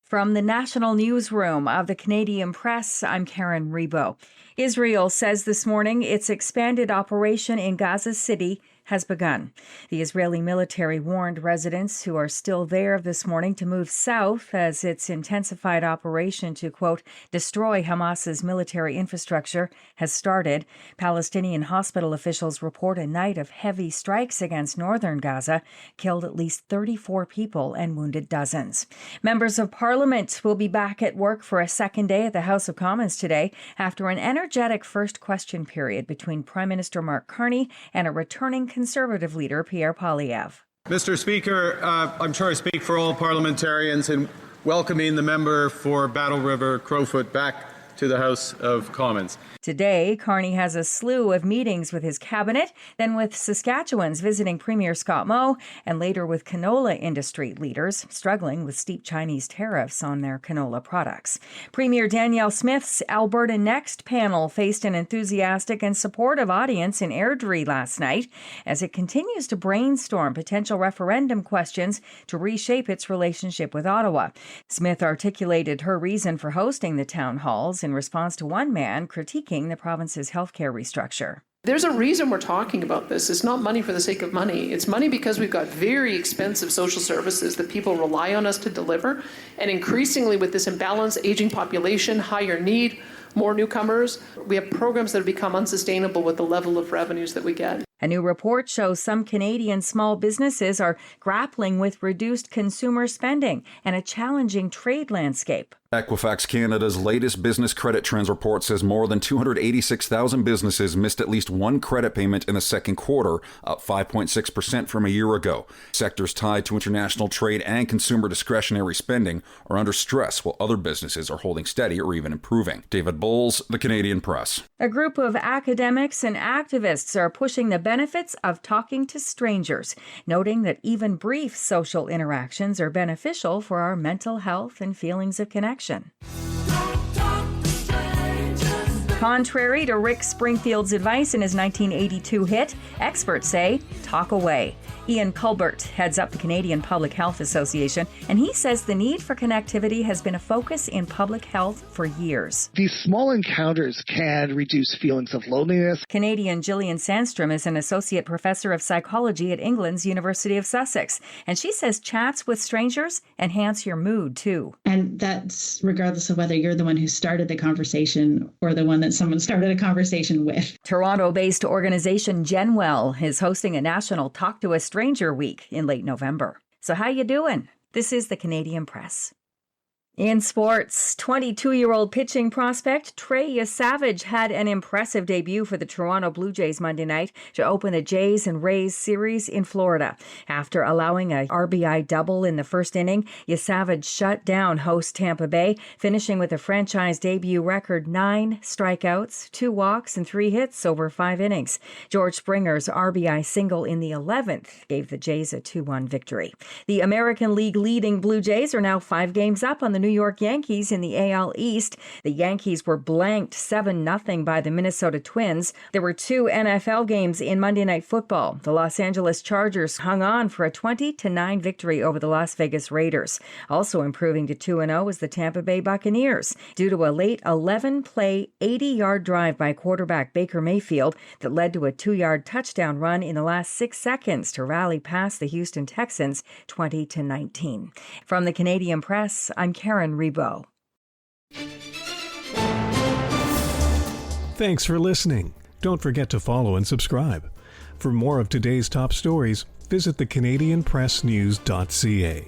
From the national newsroom of the Canadian Press, I'm Karen Rebo. Israel says this morning its expanded operation in Gaza City has begun. The Israeli military warned residents who are still there this morning to move south as its intensified operation to, quote, destroy Hamas's military infrastructure has started. Palestinian hospital officials report a night of heavy strikes against northern Gaza killed at least 34 people and wounded dozens. Members of Parliament will be back at work for a second day at the House of Commons today after an energetic first question period between Prime Minister Mark Carney and a returning Conservative leader Pierre Poilievre. Mr. Speaker, I'm sure I speak for all parliamentarians in welcoming the member for Battle River Crowfoot back to the House of Commons. Today, Carney has a slew of meetings with his cabinet, then with Saskatchewan's visiting Premier Scott Moe, and later with canola industry leaders struggling with steep Chinese tariffs on their canola products. Premier Danielle Smith's Alberta Next panel faced an enthusiastic and supportive audience in Airdrie last night as it continues to brainstorm potential referendum questions to reshape its relationship with Ottawa. Smith articulated her reason for hosting the town halls in response to one man critiquing the province's healthcare restructure. There's a reason we're talking about this. It's not money for the sake of money. It's money because we've got very expensive social services that people rely on us to deliver. And increasingly with this imbalanced aging population, higher need, more newcomers, we have programs that have become unsustainable with the level of revenues that we get. A new report shows some Canadian small businesses are grappling with reduced consumer spending and a challenging trade landscape. Equifax Canada's latest business credit trends report says more than 286,000 businesses missed at least one credit payment in the second quarter, up 5.6% from a year ago. Sectors tied to international trade and consumer discretionary spending are under stress, while other businesses are holding steady or even improving. David Bowles, The Canadian Press. A group of academics and activists are pushing the benefits of talking to strangers, noting that even brief social interactions are beneficial for our mental health and feelings of connection. Contrary to Rick Springfield's advice in his 1982 hit, experts say, talk away. Ian Culbert heads up the Canadian Public Health Association, and he says the need for connectivity has been a focus in public health for years. These small encounters can reduce feelings of loneliness. Canadian Gillian Sandstrom is an associate professor of psychology at England's University of Sussex, and she says chats with strangers enhance your mood, too. And that's regardless of whether you're the one who started the conversation or the one that someone started a conversation with. Toronto-based organization Genwell is hosting a national Talk to a Stranger Week in late November. So how you doing? This is the Canadian Press. In sports, 22-year-old pitching prospect Trey Yesavage had an impressive debut for the Toronto Blue Jays Monday night to open the Jays and Rays series in Florida. After allowing a RBI double in the first inning, Yesavage shut down host Tampa Bay, finishing with a franchise debut record 9 strikeouts, 2 walks, and 3 hits over 5 innings. George Springer's RBI single in the 11th gave the Jays a 2-1 victory. The American League leading Blue Jays are now 5 games up on the New York Yankees in the AL East. The Yankees were blanked 7-0 by the Minnesota Twins. There were 2 NFL games in Monday Night Football. The Los Angeles Chargers hung on for a 20-9 victory over the Las Vegas Raiders. Also improving to 2-0 was the Tampa Bay Buccaneers due to a late 11-play, 80-yard drive by quarterback Baker Mayfield that led to a 2-yard touchdown run in the last 6 seconds to rally past the Houston Texans 20-19. From the Canadian Press, I'm Karen Rebo. Thanks for listening. Don't forget to follow and subscribe. For more of today's top stories, visit thecanadianpressnews.ca.